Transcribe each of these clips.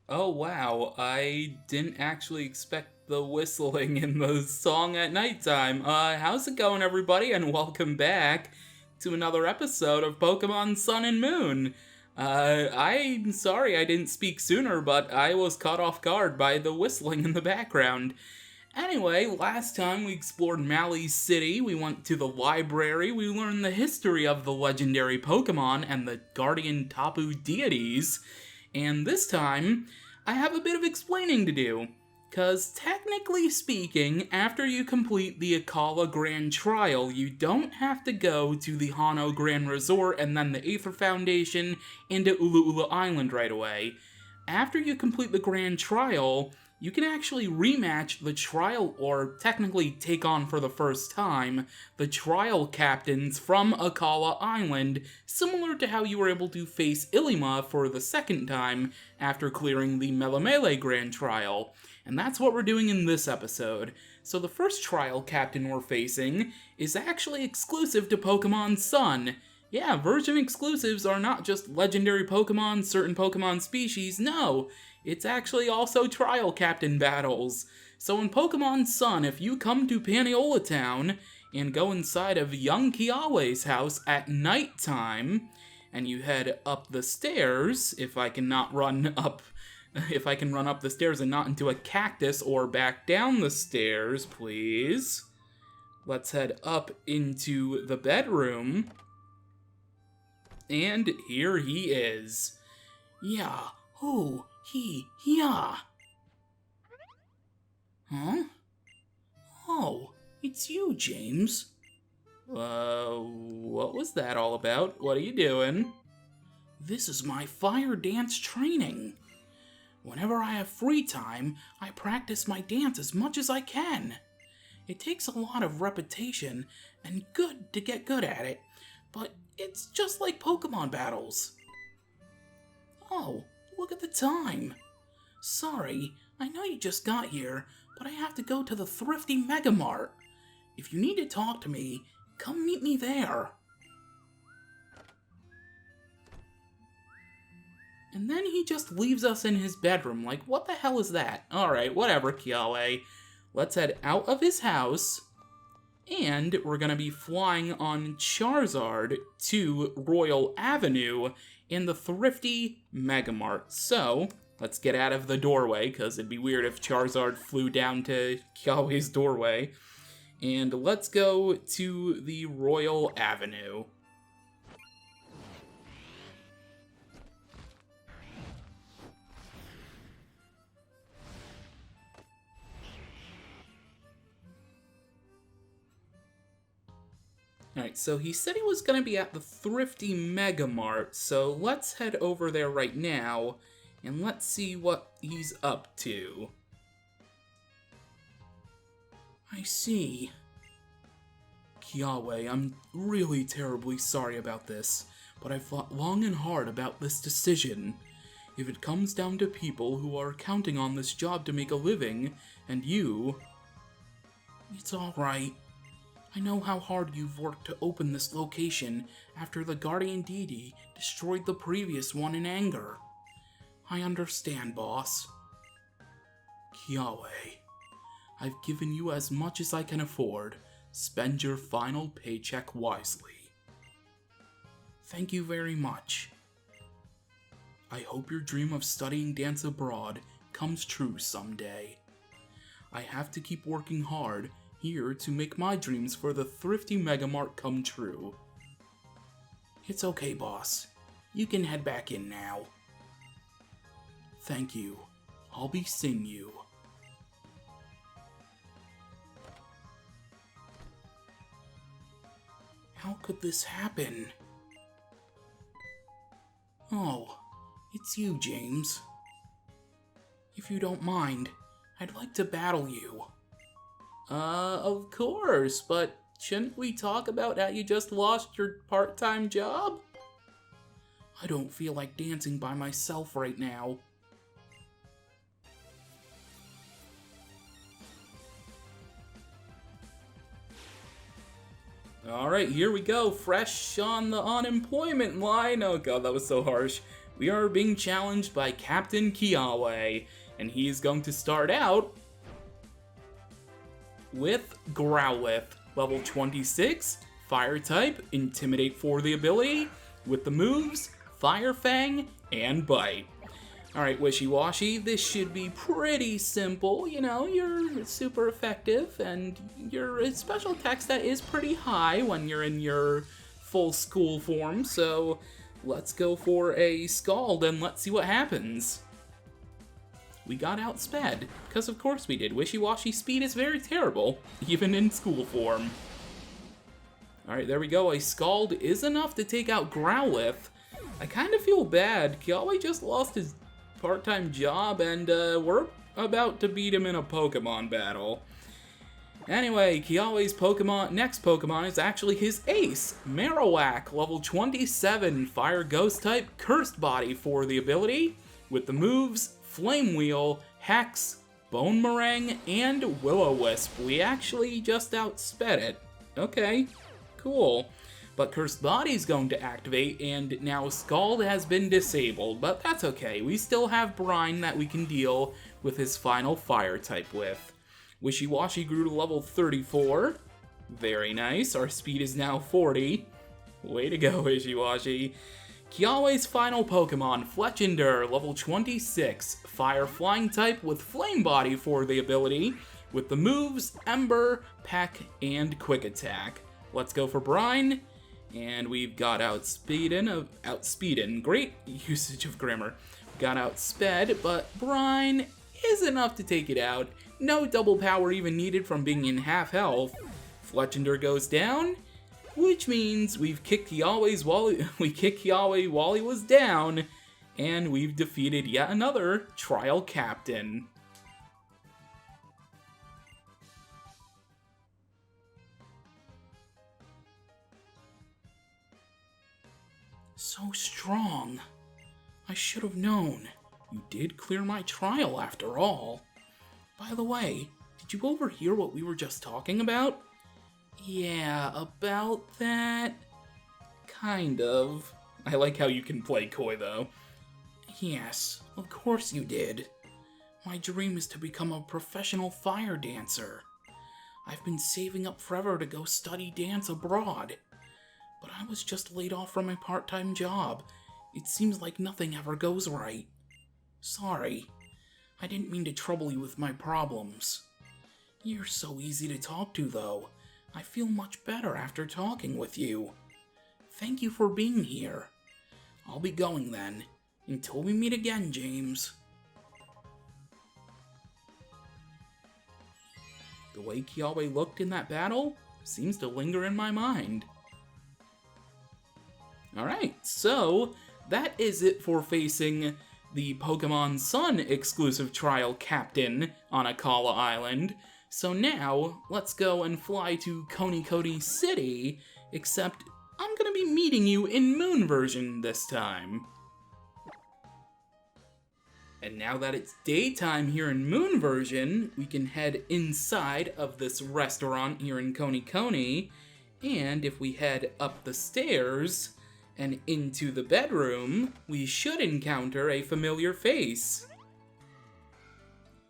Oh wow, I didn't actually expect the whistling in the song at nighttime. How's it going, everybody, and welcome back to another episode of Pokemon Sun and Moon. I'm sorry I didn't speak sooner, but I was caught off guard by the whistling in the background. Anyway, last time we explored Mali's city, we went to the library, we learned the history of the legendary Pokemon and the guardian Tapu deities, and this time, I have a bit of explaining to do. Because technically speaking, after you complete the Akala Grand Trial, you don't have to go to the Hano Grand Resort and then the Aether Foundation into Ulu Ulu Island right away. After you complete the Grand Trial, you can actually rematch the trial, or technically take on for the first time, the trial captains from Akala Island, similar to how you were able to face Ilima for the second time after clearing the Melemele Grand Trial. And that's what we're doing in this episode. So the first trial captain we're facing is actually exclusive to Pokemon Sun. Yeah, version exclusives are not just legendary Pokemon, certain Pokemon species, no! It's actually also trial captain battles. So in Pokemon Sun, if you come to Paniola Town and go inside of young Kiawe's house at nighttime, and you head up the stairs, if I can run up the stairs and not into a cactus, or back down the stairs, please. Let's head up into the bedroom. And here he is. Yeah, who, he, yeah. Huh? Oh, it's you, James. What was that all about? What are you doing? This is my fire dance training. Whenever I have free time, I practice my dance as much as I can. It takes a lot of repetition and good to get good at it, but it's just like Pokemon battles. Oh, look at the time. Sorry, I know you just got here, but I have to go to the Thrifty Mega Mart. If you need to talk to me, come meet me there. And then he just leaves us in his bedroom, like, what the hell is that? Alright, whatever, Kiawe. Let's head out of his house, and we're gonna be flying on Charizard to Royal Avenue in the Thrifty Mega Mart. So, let's get out of the doorway, because it'd be weird if Charizard flew down to Kiawe's doorway. And let's go to the Royal Avenue. Alright, so he said he was going to be at the Thrifty Mega Mart, so let's head over there right now, and let's see what he's up to. I see. Kiawe, I'm really terribly sorry about this, but I've thought long and hard about this decision. If it comes down to people who are counting on this job to make a living, and you... It's alright. I know how hard you've worked to open this location after the Guardian Deity destroyed the previous one in anger. I understand, boss. Kiawe, I've given you as much as I can afford. Spend your final paycheck wisely. Thank you very much. I hope your dream of studying dance abroad comes true someday. I have to keep working hard here to make my dreams for the Thrifty Mega Mart come true. It's okay, boss. You can head back in now. Thank you. I'll be seeing you. How could this happen? Oh, it's you, James. If you don't mind, I'd like to battle you. Of course, but shouldn't we talk about how you just lost your part-time job? I don't feel like dancing by myself right now. Alright, here we go, fresh on the unemployment line. Oh god, that was so harsh. we are being challenged by Captain Kiawe, and he is going to start out with Growlithe, level 26, Fire type, Intimidate for the ability, with the moves Fire Fang and Bite. Alright, Wishy-Washy, this should be pretty simple. You know, you're super effective, and your special attack stat is pretty high when you're in your full school form, so let's go for a Scald and let's see what happens. We got outsped, because of course we did. Wishy-Washy speed is very terrible, even in school form. Alright, there we go. A Scald is enough to take out Growlithe. I kind of feel bad. Kiawe just lost his part-time job, and we're about to beat him in a Pokemon battle. Anyway, Kiawe's next Pokemon is actually his ace, Marowak, level 27, Fire Ghost type, Cursed Body for the ability, with the moves Flame Wheel, Hex, Bone Meringue, and Will-O-Wisp. We actually just outsped it. Okay, cool. But Cursed Body is going to activate, and now Scald has been disabled, but that's okay. We still have Brine that we can deal with his final Fire type with. Wishy-Washy grew to level 34. Very nice. Our speed is now 40. Way to go, Wishy-Washy. Kiawe's final Pokemon, Fletchinder, level 26. Fire Flying type with Flame Body for the ability, with the moves Ember, Peck, and Quick Attack. Let's go for Brine. And we've got outspeedin'. Great usage of grammar. Got outsped, but Brine is enough to take it out. No double power even needed from being in half health. Fletchinder goes down, which means we've kicked Kiawe while he was down, and we've defeated yet another trial captain. So strong. I should have known. You did clear my trial after all. By the way, did you overhear what we were just talking about? Yeah, about that. Kind of. I like how you can play coy though. Yes, of course you did. My dream is to become a professional fire dancer. I've been saving up forever to go study dance abroad. But I was just laid off from my part-time job. It seems like nothing ever goes right. Sorry. I didn't mean to trouble you with my problems. You're so easy to talk to, though. I feel much better after talking with you. Thank you for being here. I'll be going then. Until we meet again, James. The way Kiawe looked in that battle seems to linger in my mind. Alright, so that is it for facing the Pokemon Sun exclusive trial captain on Akala Island. So now, let's go and fly to Konikoni City, except I'm gonna be meeting you in Moon version this time. And now that it's daytime here in Moon version, we can head inside of this restaurant here in Konikoni, and if we head up the stairs and into the bedroom, we should encounter a familiar face.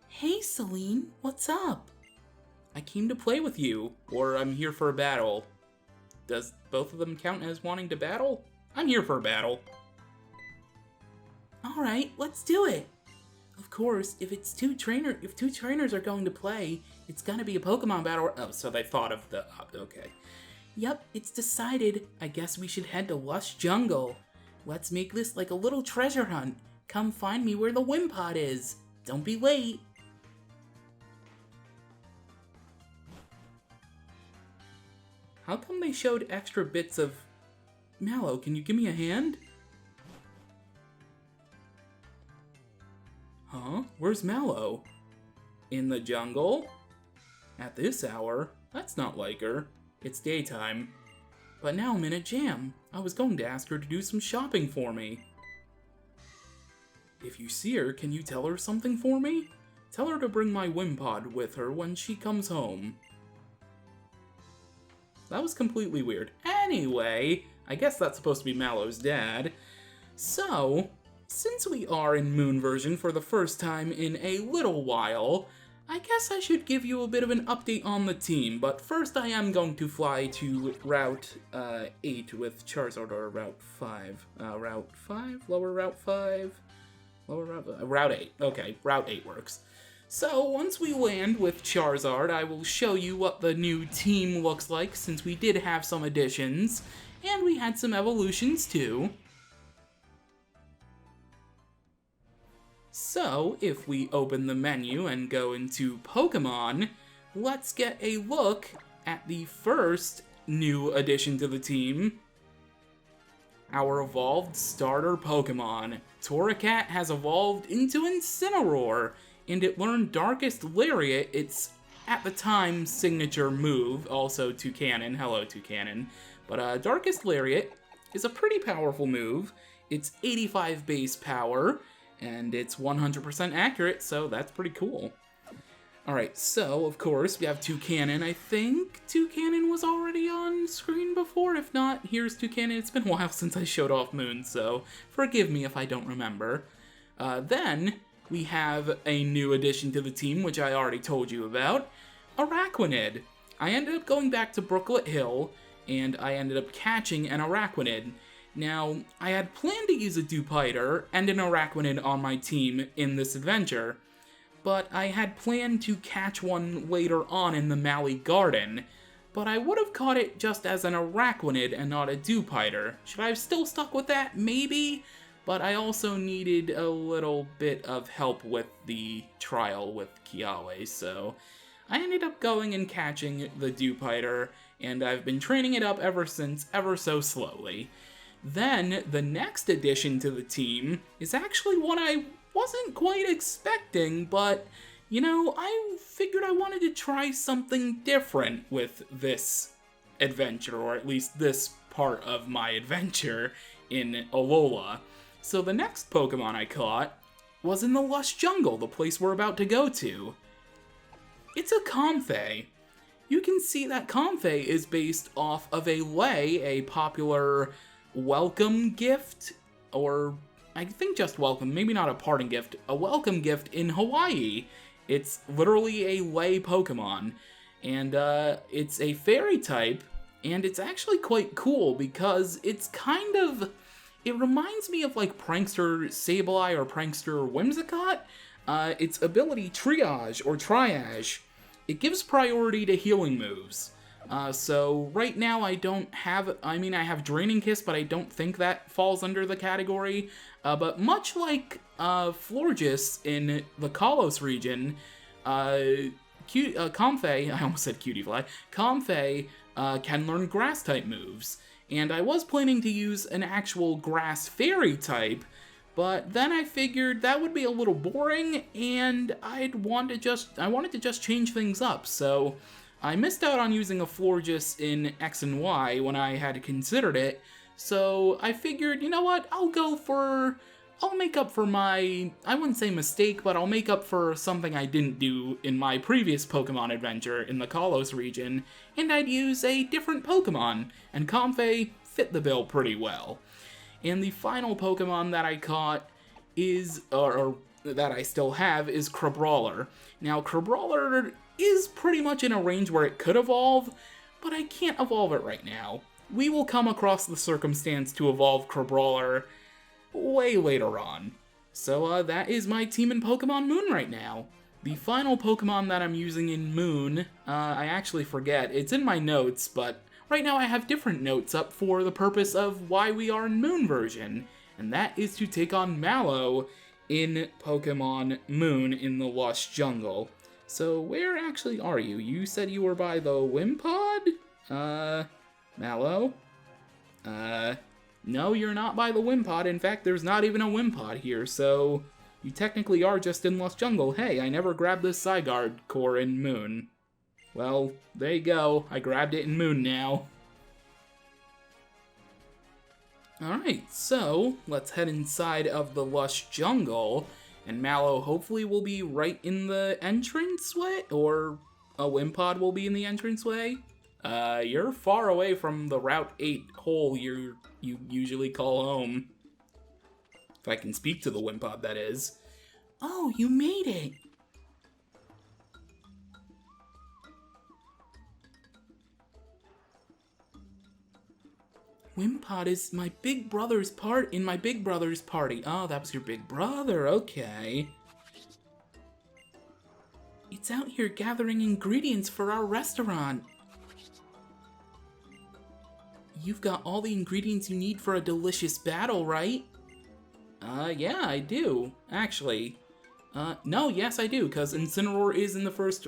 Hey Celine, what's up? I came to play with you, or I'm here for a battle. Does both of them count as wanting to battle? I'm here for a battle. Alright, let's do it. Of course, if two trainers are going to play, it's gonna be a Pokemon battle. Oh, so they thought of the, okay. Yep, it's decided. I guess we should head to Lush Jungle. Let's make this like a little treasure hunt. Come find me where the Wimpod is. Don't be late. How come they showed extra bits of... Mallow, can you give me a hand? Huh? Where's Mallow? In the jungle? At this hour? That's not like her. It's daytime. But now I'm in a jam. I was going to ask her to do some shopping for me. If you see her, can you tell her something for me? Tell her to bring my Wimpod with her when she comes home. That was completely weird. Anyway, I guess that's supposed to be Mallow's dad. So, Since we are in Moon version for the first time in a little while, I guess I should give you a bit of an update on the team, but first I am going to fly to Route 8 with Charizard, or Route 5. Route 5? Lower Route 5? Lower Route... Route 8. Okay, Route 8 works. So, once we land with Charizard, I will show you what the new team looks like, since we did have some additions, and we had some evolutions too. So, if we open the menu and go into Pokémon, let's get a look at the first new addition to the team. Our evolved starter Pokémon. Torracat has evolved into Incineroar, and it learned Darkest Lariat, its, at the time, signature move, also Toucanon, hello Toucanon. But Darkest Lariat is a pretty powerful move. It's 85 base power, and it's 100% accurate, so that's pretty cool. Alright, so, of course, we have Toucanon. I think Toucanon was already on screen before. If not, here's Toucanon. It's been a while since I showed off Moon, so forgive me if I don't remember. Then, we have a new addition to the team, which I already told you about, Araquanid. I ended up going back to Brooklet Hill, and I ended up catching an Araquanid. Now, I had planned to use a Dewpider and an Araquanid on my team in this adventure, but I had planned to catch one later on in the Mally Garden, but I would have caught it just as an Araquanid and not a Dewpider. Should I have still stuck with that? Maybe, but I also needed a little bit of help with the trial with Kiawe, so I ended up going and catching the Dewpider, and I've been training it up ever since, ever so slowly. Then, the next addition to the team is actually one I wasn't quite expecting, but, you know, I figured I wanted to try something different with this adventure, or at least this part of my adventure in Alola. So the next Pokemon I caught was in the Lush Jungle, the place we're about to go to. It's a Comfey. You can see that Comfey is based off of a lei, a popular welcome gift, or I think just welcome, maybe not a parting gift, a welcome gift in Hawaii. It's literally a lei Pokemon, and it's a fairy type, and it's actually quite cool because it's kind of, it reminds me of like Prankster Sableye or Prankster Whimsicott. Its ability Triage or Triage, it gives priority to healing moves. So right now I don't have, I have Draining Kiss, but I don't think that falls under the category. But much like Florges in the Kalos region, Comfey, I almost said Cutiefly, Comfey can learn Grass-type moves. And I was planning to use an actual Grass Fairy type, but then I figured that would be a little boring, and I wanted to just change things up, so I missed out on using a Florges in X and Y when I had considered it, so I figured, you know what, I'll make up for my, I wouldn't say mistake, but I'll make up for something I didn't do in my previous Pokemon adventure in the Kalos region, and I'd use a different Pokemon, and Comfey fit the bill pretty well. And the final Pokemon that I caught is, or that I still have, is Crabrawler. Now, Crabrawler is pretty much in a range where it could evolve, but I can't evolve it right now. We will come across the circumstance to evolve Crabrawler way later on. So that is my team in Pokemon Moon right now. The final Pokemon that I'm using in Moon, I actually forget. It's in my notes, but right now I have different notes up for the purpose of why we are in Moon version, and that is to take on Mallow in Pokemon Moon in the Lush Jungle. So where actually are you? You said you were by the Wimpod? Mallow? No, you're not by the Wimpod. In fact, there's not even a Wimpod here, so you technically are just in Lush Jungle. Hey, I never grabbed this Zygarde core in Moon. Well, there you go. I grabbed it in Moon now. Alright, so let's head inside of the Lush Jungle, and Mallow hopefully will be right in the entranceway, or a Wimpod will be in the entranceway. You're far away from the Route 8 hole you usually call home. If I can speak to the Wimpod, that is. Oh, you made it! Wimpod is my big brother's in my big brother's party. Oh, that was your big brother, okay. It's out here gathering ingredients for our restaurant. You've got all the ingredients you need for a delicious battle, right? Yeah, I do, actually. No, yes, I do, because Incineroar is in the first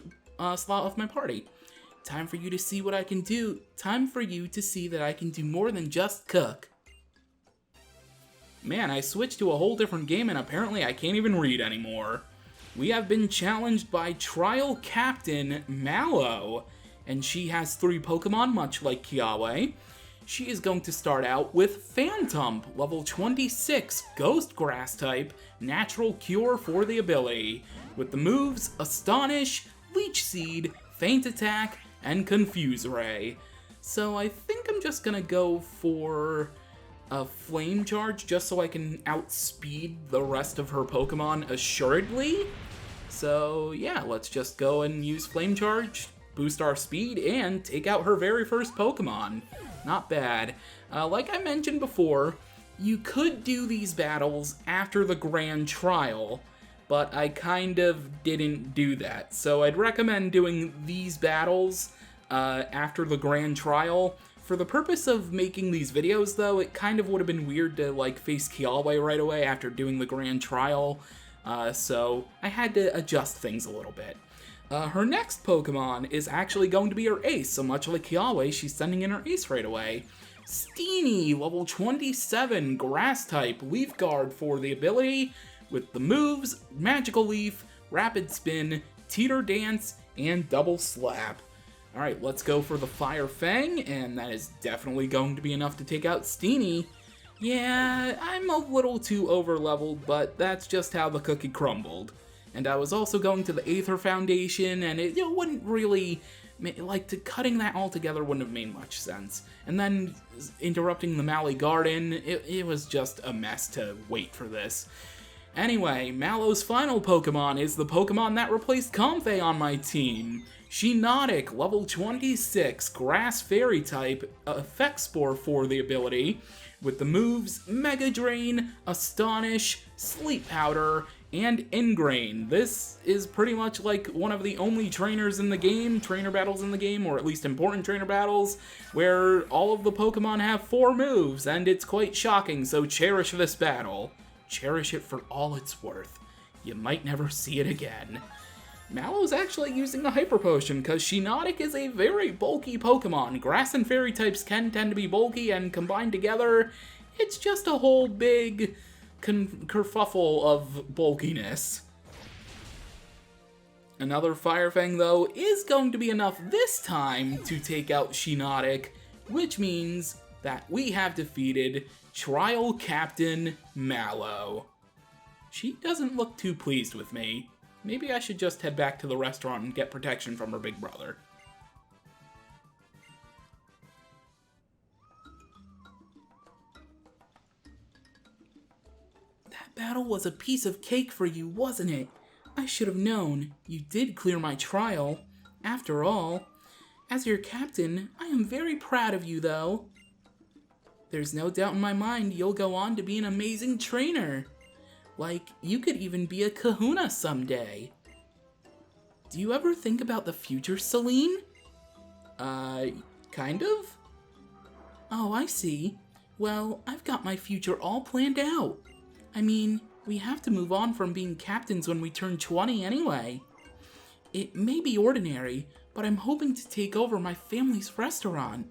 slot of my party. Time for you to see what I can do. Time for you to see that I can do more than just cook. Man, I switched to a whole different game and apparently I can't even read anymore. We have been challenged by Trial Captain Mallow, and she has 3 Pokemon, much like Kiawe. She is going to start out with Phantom, level 26, Ghost Grass type, Natural Cure for the ability, with the moves Astonish, Leech Seed, Feint Attack, and Confuse Ray. So I think I'm just gonna go for a Flame Charge just so I can outspeed the rest of her Pokemon assuredly. So yeah, let's just go and use Flame Charge, boost our speed, and take out her very first Pokemon. Not bad. Like I mentioned before, you could do these battles after the Grand Trial, but I kind of didn't do that. So I'd recommend doing these battles after the Grand Trial. For the purpose of making these videos, though, it kind of would have been weird to like face Kiawe right away after doing the Grand Trial, so I had to adjust things a little bit. Her next Pokemon is actually going to be her ace, so much like Kiawe, she's sending in her ace right away. Steenie, level 27, Grass type, Leaf Guard for the ability, with the moves Magical Leaf, Rapid Spin, Teeter Dance, and Double Slap. Alright, let's go for the Fire Fang, and that is definitely going to be enough to take out Steenie. Yeah, I'm a little too over-leveled, but that's just how the cookie crumbled. And I was also going to the Aether Foundation, and it wouldn't really, cutting that all together wouldn't have made much sense. And then interrupting the Mallee Garden, it was just a mess to wait for this. Anyway, Mallow's final Pokemon is the Pokemon that replaced Comfey on my team. Shiinotic, level 26, Grass Fairy type, Effect Spore for the ability, with the moves Mega Drain, Astonish, Sleep Powder, and Ingrain. This is pretty much like one of the only trainer battles in the game, or at least important trainer battles, where all of the Pokemon have 4 moves, and it's quite shocking, so cherish this battle. Cherish it for all it's worth. You might never see it again. Mallow's actually using a Hyper Potion, because Shiinotic is a very bulky Pokemon. Grass and Fairy types can tend to be bulky, and combined together, it's just a whole big kerfuffle of bulkiness. Another Fire Fang, though, is going to be enough this time to take out Shiinotic, which means that we have defeated Trial Captain Mallow. She doesn't look too pleased with me. Maybe I should just head back to the restaurant and get protection from her big brother. That battle was a piece of cake for you, wasn't it? I should have known. You did clear my trial. After all, as your captain, I am very proud of you, though. There's no doubt in my mind you'll go on to be an amazing trainer. Like, you could even be a kahuna someday. Do you ever think about the future, Celine? Kind of? Oh, I see. Well, I've got my future all planned out. I mean, we have to move on from being captains when we turn 20 anyway. It may be ordinary, but I'm hoping to take over my family's restaurant.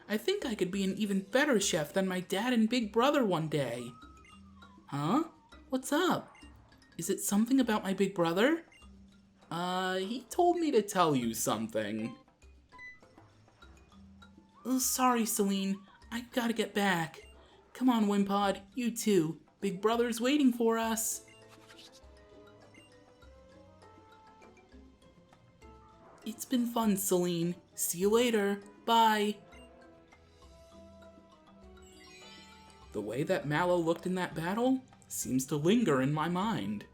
I think I could be an even better chef than my dad and big brother one day. Huh? What's up? Is it something about my big brother? He told me to tell you something. Oh, sorry, Celine. I gotta get back. Come on, Wimpod, you too. Big brother's waiting for us. It's been fun, Celine. See you later. Bye. The way that Mallow looked in that battle, seems to linger in my mind.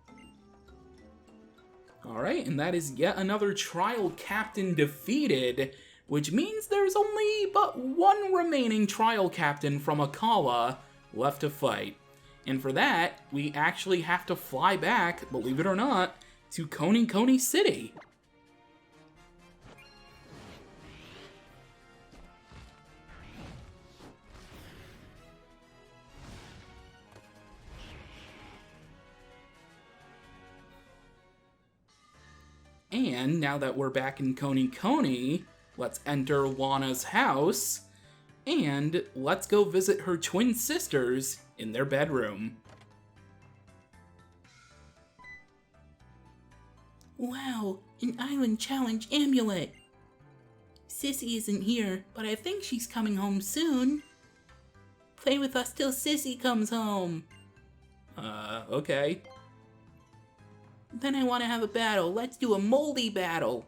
Alright, and that is yet another trial captain defeated, which means there's only but one remaining trial captain from Akala left to fight. And for that, we actually have to fly back, believe it or not, to Coney Coney City. And now that we're back in Coney Coney, let's enter Lana's house, and let's go visit her twin sisters in their bedroom. Wow, an island challenge amulet. Sissy isn't here, but I think she's coming home soon. Play with us till Sissy comes home. Okay. Then I want to have a battle. Let's do a moldy battle.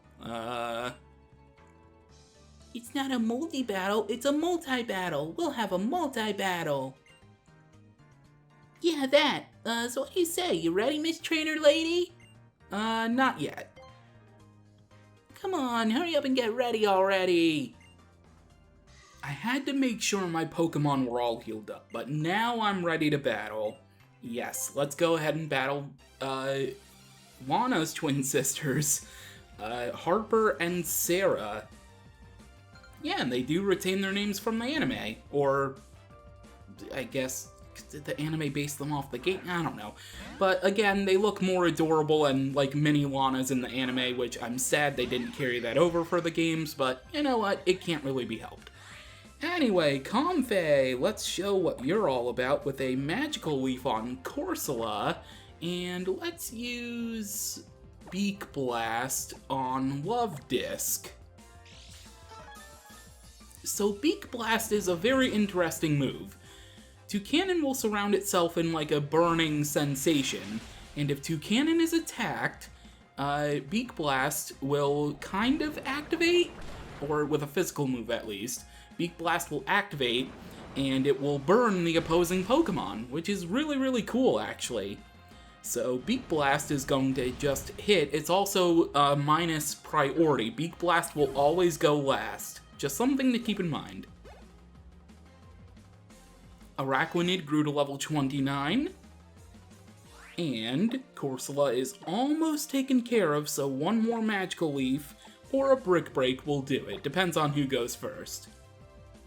It's not a moldy battle, it's a multi-battle. We'll have a multi-battle. Yeah, that. So what do you say? You ready, Miss Trainer Lady? Not yet. Come on, hurry up and get ready already. I had to make sure my Pokemon were all healed up, but now I'm ready to battle. Yes, let's go ahead and battle, Lana's twin sisters, Harper and Sarah. Yeah, and they do retain their names from the anime, or I guess did the anime base them off the game? I don't know. But again, they look more adorable and like mini Lanas in the anime, which I'm sad they didn't carry that over for the games, but you know what? It can't really be helped. Anyway, Comfey, let's show what you're all about with a magical leaf on Corsola, and let's use Beak Blast on Love Disc. So Beak Blast is a very interesting move. Toucannon will surround itself in like a burning sensation, and if Toucannon is attacked, Beak Blast will kind of activate, or with a physical move at least. Beak Blast will activate, and it will burn the opposing Pokemon, which is really, really cool, actually. So Beak Blast is going to just hit. It's also minus priority. Beak Blast will always go last. Just something to keep in mind. Araquanid grew to level 29. And Corsola is almost taken care of, so one more Magical Leaf or a Brick Break will do it. Depends on who goes first.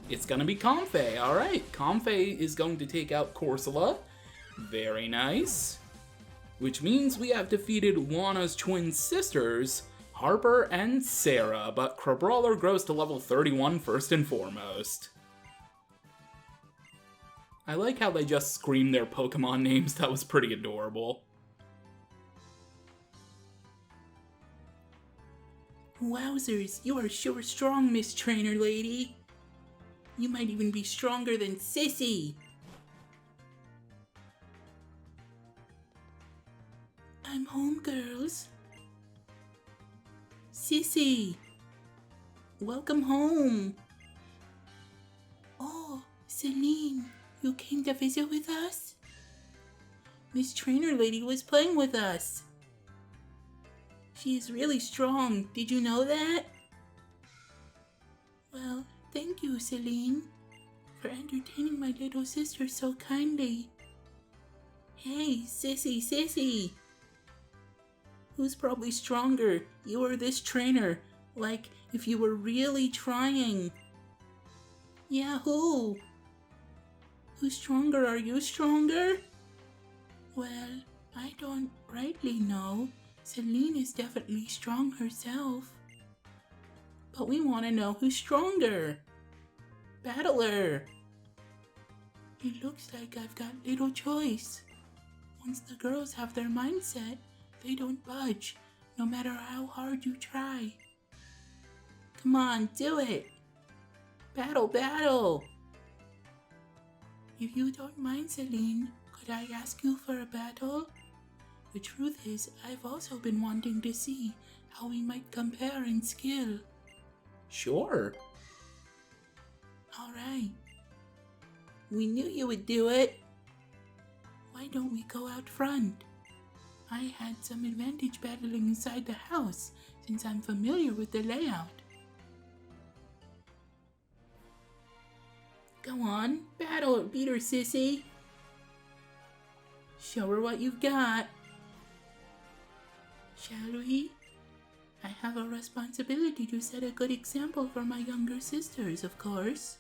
It's gonna be Comfey. Alright, Comfey is going to take out Corsola. Very nice. Which means we have defeated Lana's twin sisters, Harper and Sarah, but Crabrawler grows to level 31 first and foremost. I like how they just scream their Pokemon names. That was pretty adorable. Wowzers, you are sure strong, Miss Trainer Lady. You might even be stronger than Sissy. I'm home, girls. Sissy, welcome home. Oh, Celine, you came to visit with us? Miss Trainer Lady was playing with us. She is really strong. Did you know that? Well, thank you, Celine, for entertaining my little sister so kindly. Hey, Sissy. Who's probably stronger, you or this trainer? Like, if you were really trying. Yeah, who? Who's stronger? Are you stronger? Well, I don't rightly know. Celine is definitely strong herself. But we want to know who's stronger. Battler. It looks like I've got little choice. Once the girls have their mindset, they don't budge, no matter how hard you try. Come on, do it! Battle! If you don't mind, Celine, could I ask you for a battle? The truth is, I've also been wanting to see how we might compare in skill. Sure. Alright. We knew you would do it. why don't we go out front? I had some advantage battling inside the house, since I'm familiar with the layout. Go on, battle it, beat her, sissy. Show her what you've got. Shall we? I have a responsibility to set a good example for my younger sisters, of course.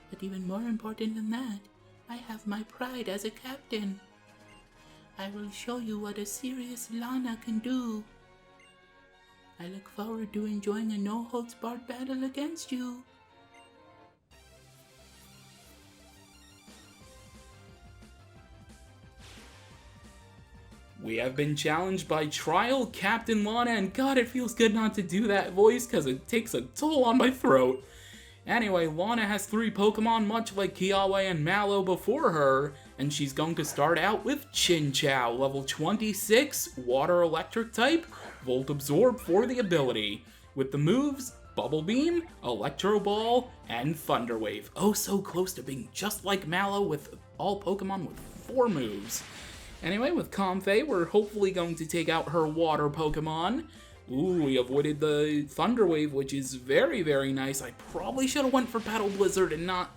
But even more important than that, I have my pride as a captain. I will show you what a serious Lana can do. I look forward to enjoying a no-holds-barred battle against you. We have been challenged by Trial Captain Lana, and God, it feels good not to do that voice because it takes a toll on my throat. Anyway, Lana has 3 Pokemon, much like Kiawe and Mallow before her, and she's going to start out with Chinchou, level 26, Water Electric type, Volt Absorb for the ability, with the moves Bubble Beam, Electro Ball, and Thunder Wave. Oh, so close to being just like Mallow with all Pokemon with 4 moves. Anyway, with Comfey, we're hopefully going to take out her water Pokemon. Ooh, we avoided the Thunder Wave, which is very, very nice. I probably should have went for Petal Blizzard and not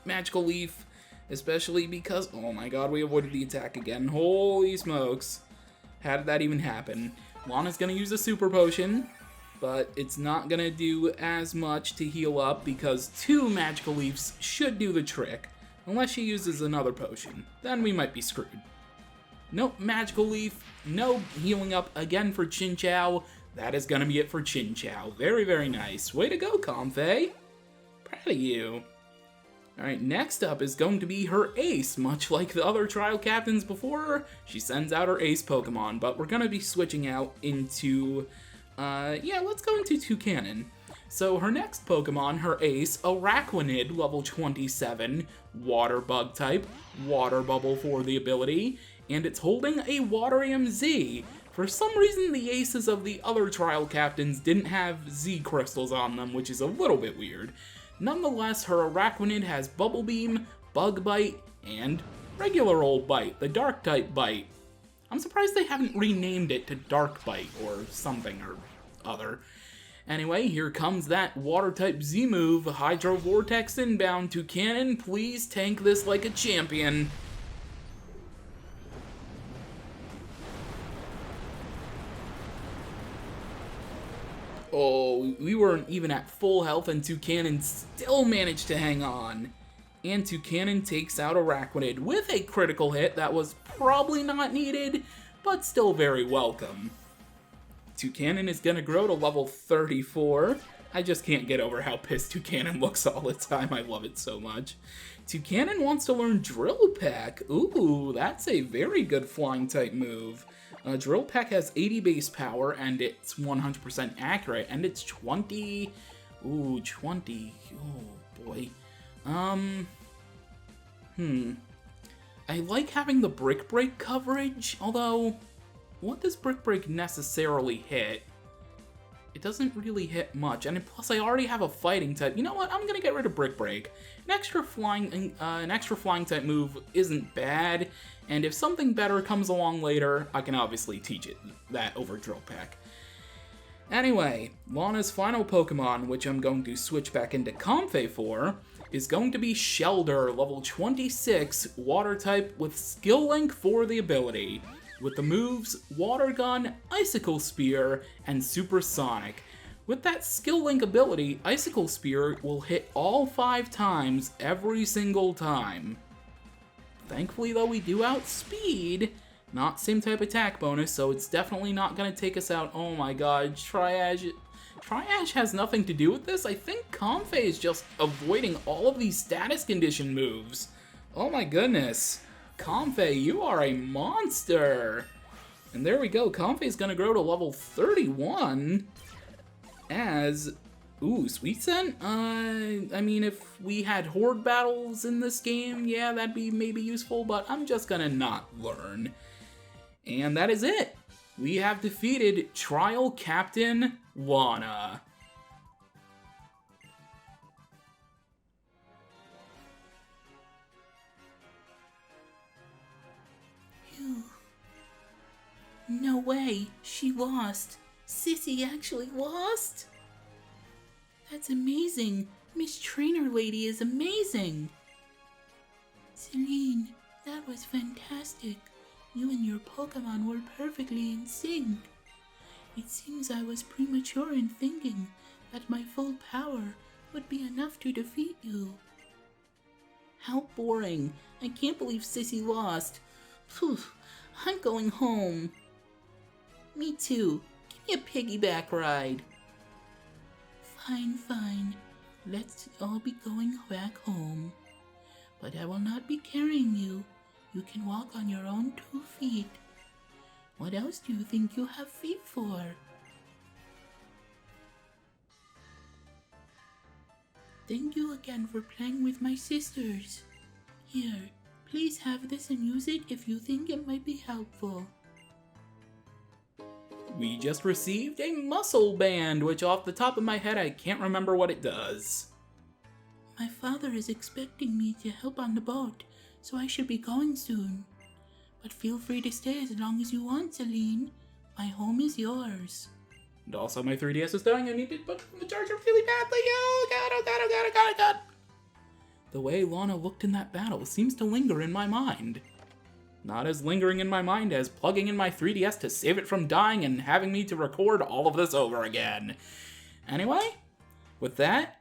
Magical Leaf, especially because, oh my god, we avoided the attack again. Holy smokes. How did that even happen? Lana's gonna use a Super Potion, but it's not gonna do as much to heal up because 2 Magical Leafs should do the trick, unless she uses another potion. Then we might be screwed. Nope, Magical Leaf, no healing up again for Chinchou. That is gonna be it for Chinchou. Very, very nice. Way to go, Comfey. Proud of you. Alright, next up is going to be her ace. Much like the other trial captains before her, she sends out her ace Pokemon, but we're gonna be switching out into, let's go into Toucanon. So her next Pokemon, her ace, Araquanid, level 27, Water Bug type, Water Bubble for the ability, and it's holding a Waterium Z. For some reason, the aces of the other trial captains didn't have Z crystals on them, which is a little bit weird. Nonetheless, her Araquanid has Bubble Beam, Bug Bite, and regular old Bite, the Dark type Bite. I'm surprised they haven't renamed it to Dark Bite or something or other. Anyway, here comes that Water type Z move, Hydro Vortex inbound. Toucanon, please tank this like a champion. Oh, we weren't even at full health and Toucanon still managed to hang on. And Toucanon takes out Araquanid with a critical hit that was probably not needed, but still very welcome. Toucanon is gonna grow to level 34. I just can't get over how pissed Toucanon looks all the time. I love it so much. Toucanon wants to learn Drill Peck. Ooh, that's a very good flying type move. Drill Peck has 80 base power, and it's 100% accurate, and it's 20... Ooh, 20... Oh, boy. I like having the Brick Break coverage, although... What does Brick Break necessarily hit? It doesn't really hit much, and plus I already have a fighting type. You know what? I'm gonna get rid of Brick Break. An extra flying type move isn't bad, and if something better comes along later, I can obviously teach it that over Drill Peck. Anyway, Lana's final Pokemon, which I'm going to switch back into Comfey for, is going to be Shelder, level 26, Water type with Skill Link for the ability, with the moves Water Gun, Icicle Spear, and Supersonic. With that Skill Link ability, Icicle Spear will hit all 5 times every single time. Thankfully though, we do outspeed, not same type attack bonus, so it's definitely not going to take us out. Oh my god, Triage has nothing to do with this? I think Comfey is just avoiding all of these status condition moves. Oh my goodness. Comfey, you are a monster! And there we go, Comfey's gonna grow to level 31 as... Ooh, Sweet Scent? I mean, if we had Horde battles in this game, yeah, that'd be maybe useful, but I'm just gonna not learn. And that is it! We have defeated Trial Captain Lana. No way, she lost. Sissy actually lost? That's amazing. Miss Trainer Lady is amazing. Celine, that was fantastic. You and your Pokemon were perfectly in sync. It seems I was premature in thinking that my full power would be enough to defeat you. How boring. I can't believe Sissy lost. Phew, I'm going home. Me too. Give me a piggyback ride. Fine. Let's all be going back home. But I will not be carrying you. You can walk on your own 2 feet. What else do you think you have feet for? Thank you again for playing with my sisters. Here, please have this and use it if you think it might be helpful. We just received a muscle band, which off the top of my head I can't remember what it does. My father is expecting me to help on the boat, so I should be going soon. But feel free to stay as long as you want, Celine. My home is yours. And also my 3DS is dying. I need to put the charger really badly. Oh god. The way Lana looked in that battle seems to linger in my mind. Not as lingering in my mind as plugging in my 3DS to save it from dying and having me to record all of this over again. Anyway, with that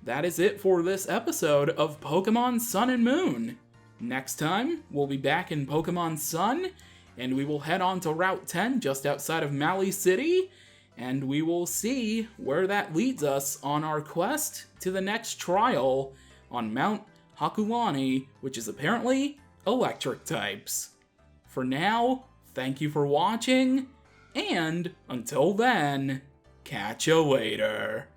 is it for this episode of Pokemon Sun and Moon. Next time, we'll be back in Pokemon Sun, and we will head on to Route 10 just outside of Maui City, and we will see where that leads us on our quest to the next trial on Mount Hakulani, which is apparently electric types. For now, thank you for watching, and until then, catch you later.